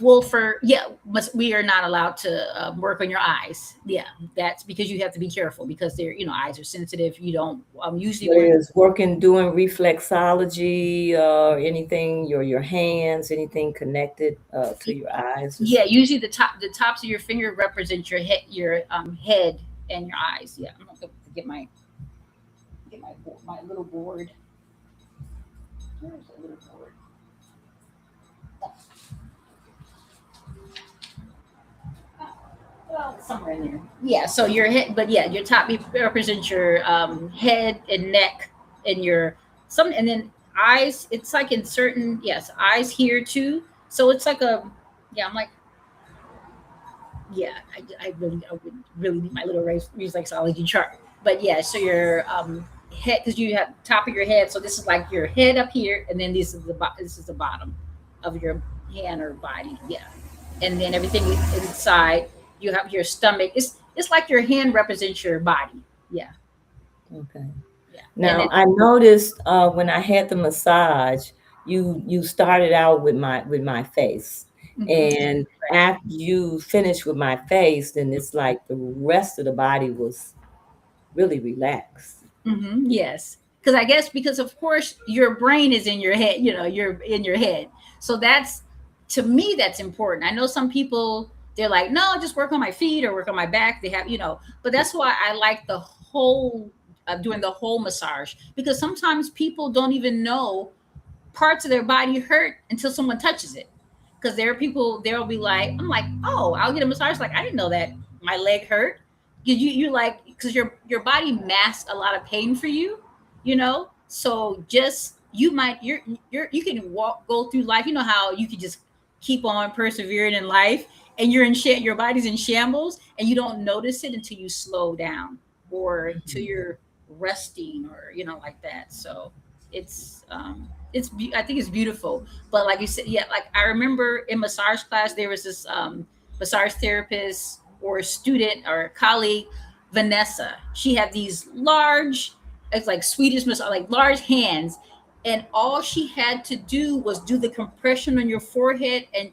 Well, for yeah, we are not allowed to work on your eyes. Yeah, that's because you have to be careful because they're eyes are sensitive. You don't usually But when is working doing reflexology, anything, your hands, anything connected to your eyes? yeah, usually the tops of your finger represent your head and your eyes. Yeah, I'm gonna have to get my little board. Where's the little board? Well, it's somewhere in there. Yeah, so your head, but yeah, your top represents your head and neck and your some, and then eyes. It's like in certain yes, eyes here too. So it's like a yeah. I'm like yeah. I would really need my little reflexology chart. But yeah, so your head because you have top of your head. So this is like your head up here, and then this is the bottom of your hand or body. Yeah, and then everything inside. You have your stomach. It's like your hand represents your body. Yeah, Okay. yeah, and Now then I noticed when I had the massage, you started out with my face, mhm, and after you finished with my face, then it's like the rest of the body was really relaxed. yes, because I guess because of course your brain is in your head. You're in your head. So that's to me that's important. I know some people they're like, no, just work on my feet or work on my back. They have but that's why I like the whole doing the whole massage because sometimes people don't even know parts of their body hurt until someone touches it. Because there are people, there'll be like, I'm like, oh, I'll get a massage. Like, I didn't know that my leg hurt. You like, because your body masks a lot of pain for you. So just you might you can go through life. You know how you can just keep on persevering in life, and your body's in shambles, and you don't notice it until you slow down or till Mhm. you're resting or like that. So I think it's beautiful. But like you said, yeah, like I remember in massage class there was this massage therapist or student or colleague, Vanessa. She had these large, it's like Swedish massage, like large hands, and all she had to do was do the compression on your forehead, and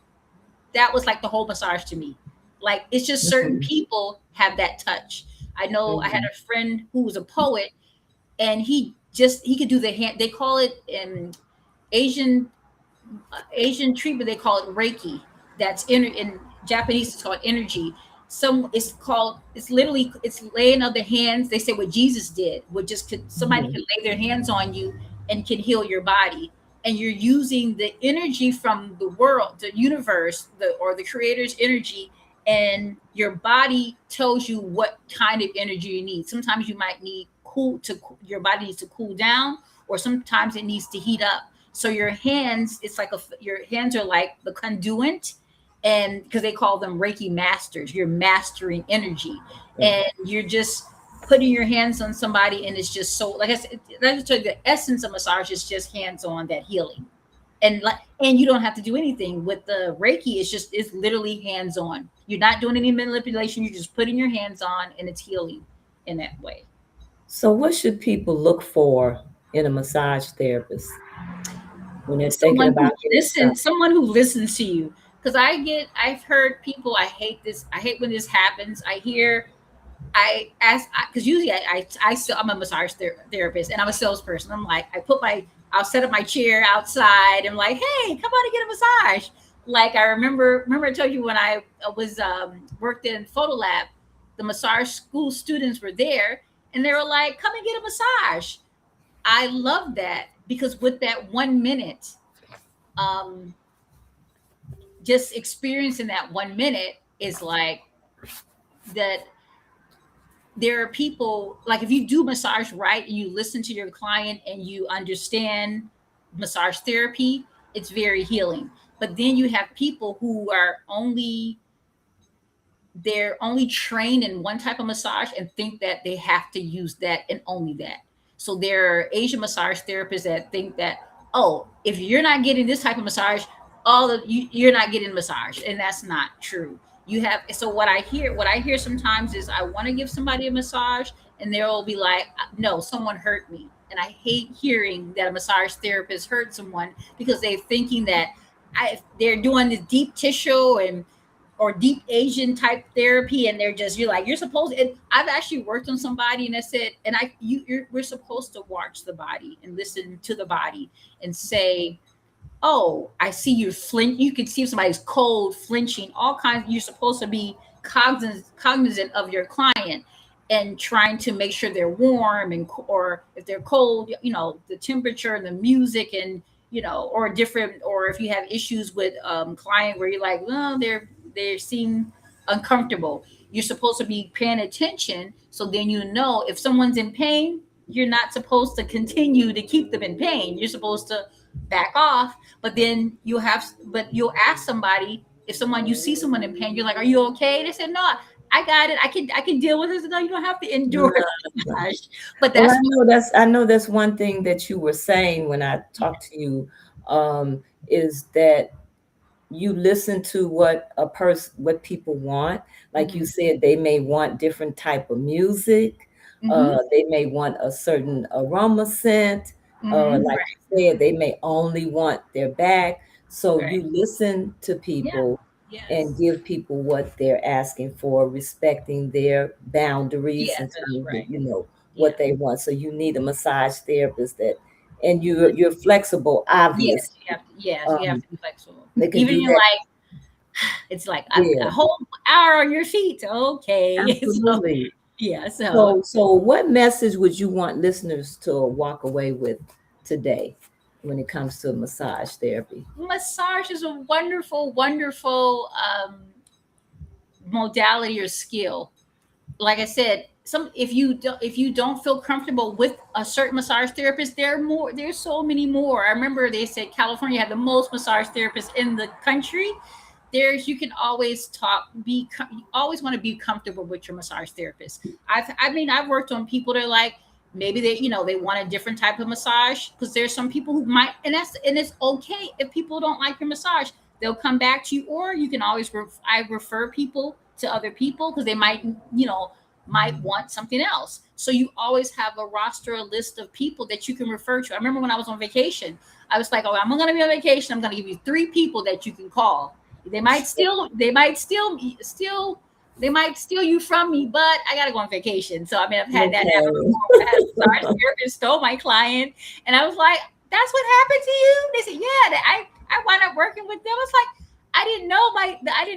that was like the whole massage to me. Like it's just certain Mhm. people have that touch. I know I had Mhm. a friend who was a poet, and he could do the hand. They call it in Asian Asian treatment. They call it Reiki. That's in Japanese. It's called energy. It's literally it's laying of the hands. They say what Jesus did, would just somebody Mhm. can lay their hands on you and can heal your body. And you're using the energy from the world, the universe, or the creator's energy, and your body tells you what kind of energy you need. Sometimes you might need your body needs to cool down, or sometimes it needs to heat up. So your hands, your hands are like the conduit, and because they call them Reiki masters, you're mastering energy, Right. and you're just putting your hands on somebody, and it's just so, like I said, like I told you, the essence of massage is just hands on, that healing, and like, and you don't have to do anything with the Reiki. It's literally hands on. You're not doing any manipulation. You're just putting your hands on, and it's healing in that way. So, what should people look for in a massage therapist when they're thinking about getting started? Someone who listens to you, because I've heard people, I hate this, I hate when this happens. I hear, I ask, because usually I'm a massage therapist, and I'm a salesperson. I'm like, I'll set up my chair outside. I'm like, hey, come on and get a massage. Like, remember I told you when I was worked in photo lab, the massage school students were there, and they were like, come and get a massage. I love that, because with that 1 minute, um, just experiencing that 1 minute is like that. There are people, like, if you do massage right and you listen to your client and you understand massage therapy, it's very healing. But then you have people who are only, they're only trained in one type of massage and think that they have to use that and only that. So there are Asian massage therapists that think that, oh, if you're not getting this type of massage, all of you, you're not getting massage, and that's not true. You have, so what I hear sometimes is, I want to give somebody a massage, and they'll be like, no, someone hurt me. And I hate hearing that a massage therapist hurt someone, because they're thinking that they're doing this deep tissue and or deep Asian type therapy, and they're just, you're like, you're supposed. And I've actually worked on somebody, and I said, and we're supposed to watch the body and listen to the body and say, oh, I see you flinch. You can see if somebody's cold, flinching, all kinds. You're supposed to be cognizant of your client and trying to make sure they're warm, and or if they're cold, the temperature and the music, and or different, or if you have issues with client where you're like, well, they seem uncomfortable. You're supposed to be paying attention, so then if someone's in pain, you're not supposed to continue to keep them in pain. You're supposed to back off. But you'll ask somebody, if someone, you see someone in pain, you're like, are you okay? They said, no, I got it. I can deal with this. No, you don't have to endure it. Gosh. But Well, that's I know that's one thing that you were saying when I talked to you, is that you listen to what people want. Like you Mhm. said, they may want different type of music. Mhm. They may want a certain aroma scent. Like Right. you said, they may only want their back. So Right. you listen to Yeah. people and Yes. give people what they're asking for, respecting their boundaries Yes, in that's terms of, right. what Yeah. they want. So you need a massage therapist and you're flexible, Yes, obviously. you have Um, to be flexible. they can Even do in that. like, it's like Yeah, a whole hour on your feet. Okay. So absolutely. yeah. So So what message would you want listeners to walk away with today when it comes to massage therapy? massage is a wonderful, wonderful modality or skill. Like I said, if you don't feel comfortable with a certain massage therapist, there's so many more. I remember they said California had the most massage therapists in the country. You can always you always want to be comfortable with your massage therapist. I've worked on people that are like, maybe they want a different type of massage, because there's some people who might, and it's okay if people don't like your massage. They'll come back to you, or you can always I refer people to other people, because they might want something else. So you always have a roster, a list of people that you can refer to. I remember when I was on vacation, I was like, oh, I'm going to be on vacation, I'm going to give you 3 people that you can call. They might steal you from me, but I gotta go on vacation. So I mean, I've had that happen Okay. before. I had a massage therapist stole my client, and I was like, "That's what happened to you?" They said, "Yeah." I wound up working with them. It's like, I didn't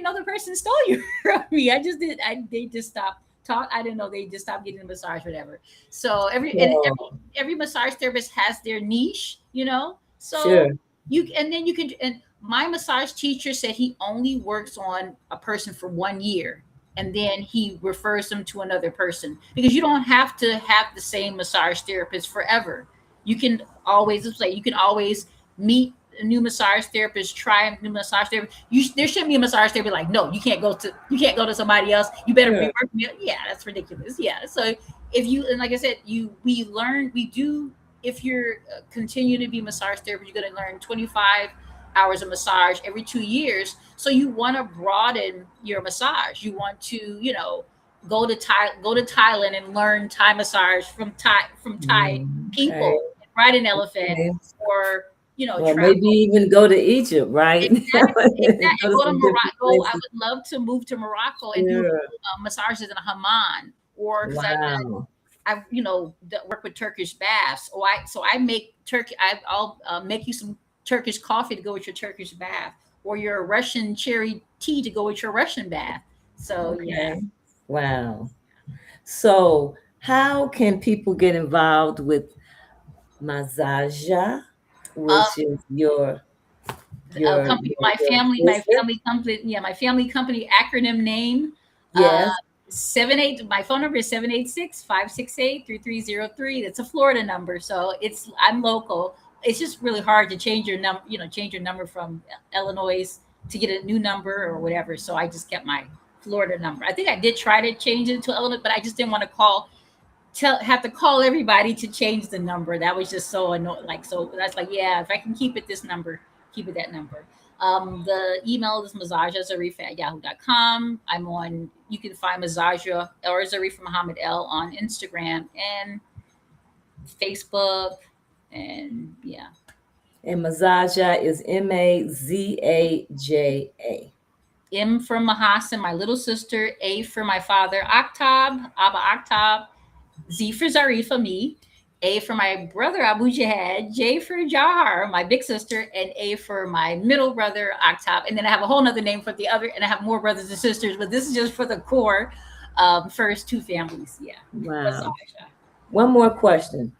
know the person stole you from me. I just did. They just stopped talk. I didn't know they just stopped getting a massage, whatever. So So, every massage therapist has their niche. So sure. and then you can, and my massage teacher said he only works on a person for 1 year, and then he refers them to another person, because you don't have to have the same massage therapist forever. You can always meet a new massage therapist, try a new massage therapist. There shouldn't be a massage therapist like, no, you can't go to somebody else. You better be Sure. working. Yeah, that's ridiculous. Yeah. So if you, and like I said, we learn, we do. If you're continue to be massage therapist, you're going to learn 25 hours of massage every 2 years. So you want to broaden your massage. You want to, go to Thailand and learn Thai massage from Thai Okay. people, ride an elephant, Okay. or Or travel. maybe even go to Egypt, right? Exactly, exactly. Go to Go to some different Morocco. I places. would love to move to Morocco and do Sure. massages in a Hammam, or because Wow. work with Turkish baths. So I make Turkey. I'll make you some Turkish coffee to go with your Turkish bath, or your Russian cherry tea to go with your Russian bath. So yeah. Okay. Wow. So, how can people get involved with MAZAJA, Uh, which is company, my your family, business? my family company acronym name. Uh, Yes. 78. My phone number is 786-568-3303. That's a Florida number, so I'm local. It's just really hard to change your number from Illinois to get a new number or whatever. So I just kept my Florida number. I think I did try to change it to Illinois, but I just didn't want to have to call everybody to change the number. That was just so annoying. Like, so that's like, yeah, if I can keep it this number, keep it that number. The email is mazajazarifa@yahoo.com. You can find Mazaja or Zarifa Muhammad L on Instagram and Facebook. And yeah, And MAZAJA is MAZAJA. M for Mahasan, my little sister, A for my father, Aktab, Abba Aktab, Z for Zarifa, me, A for my brother Abu Jihad, J for Jahar, my big sister, and A for my middle brother Aktab. And then I have a whole nother name for the other, and I have more brothers and sisters, but this is just for the core first two families. Yeah. Wow. Massage. One more question.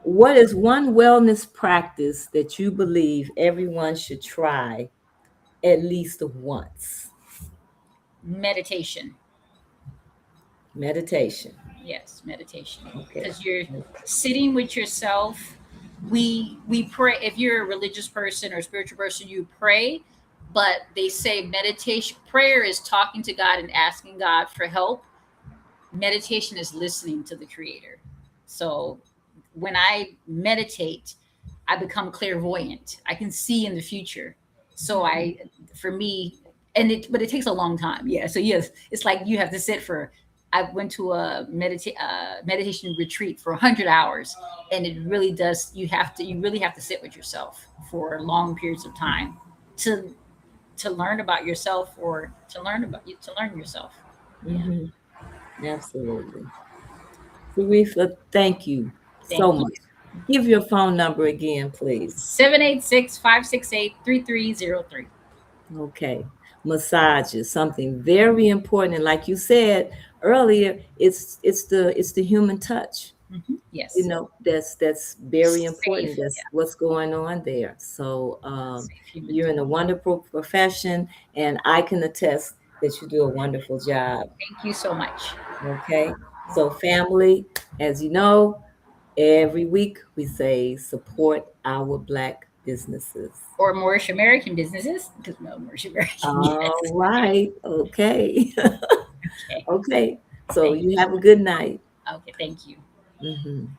What is one wellness practice that you believe everyone should try at least once? Meditation. Meditation. Yes, meditation. Okay. Because you're sitting with yourself. We pray. If you're a religious person or a spiritual person, you pray. But they say meditation, prayer is talking to God and asking God for help. Meditation is listening to the Creator. So when I meditate, I become clairvoyant. I can see in the future. So for me, but it takes a long time. Yeah. So yes, it's like you have to sit for. I went to a meditation retreat for 100 hours, and it really does. You really have to sit with yourself for long periods of time to learn about yourself, or to learn yourself. Yeah. Hmm. Absolutely. Zarifa, thank you so Thank you. much. Give your phone number again, please. 786-568-3303. Okay. Massage is something very important. And like you said earlier, it's the human touch. Yes. That's very important. Safe. That's Yeah. what's going on there. So Safe human you're in touch. a wonderful profession, and I can attest that you do a wonderful job. Thank you so much. Okay. So family, as you know, every week we say support our Black businesses. Or Moorish American businesses. Because no, Moorish American. All Yes. right. Okay. Okay. Okay. So Thank you have a good night. Okay. Thank you. Mhm.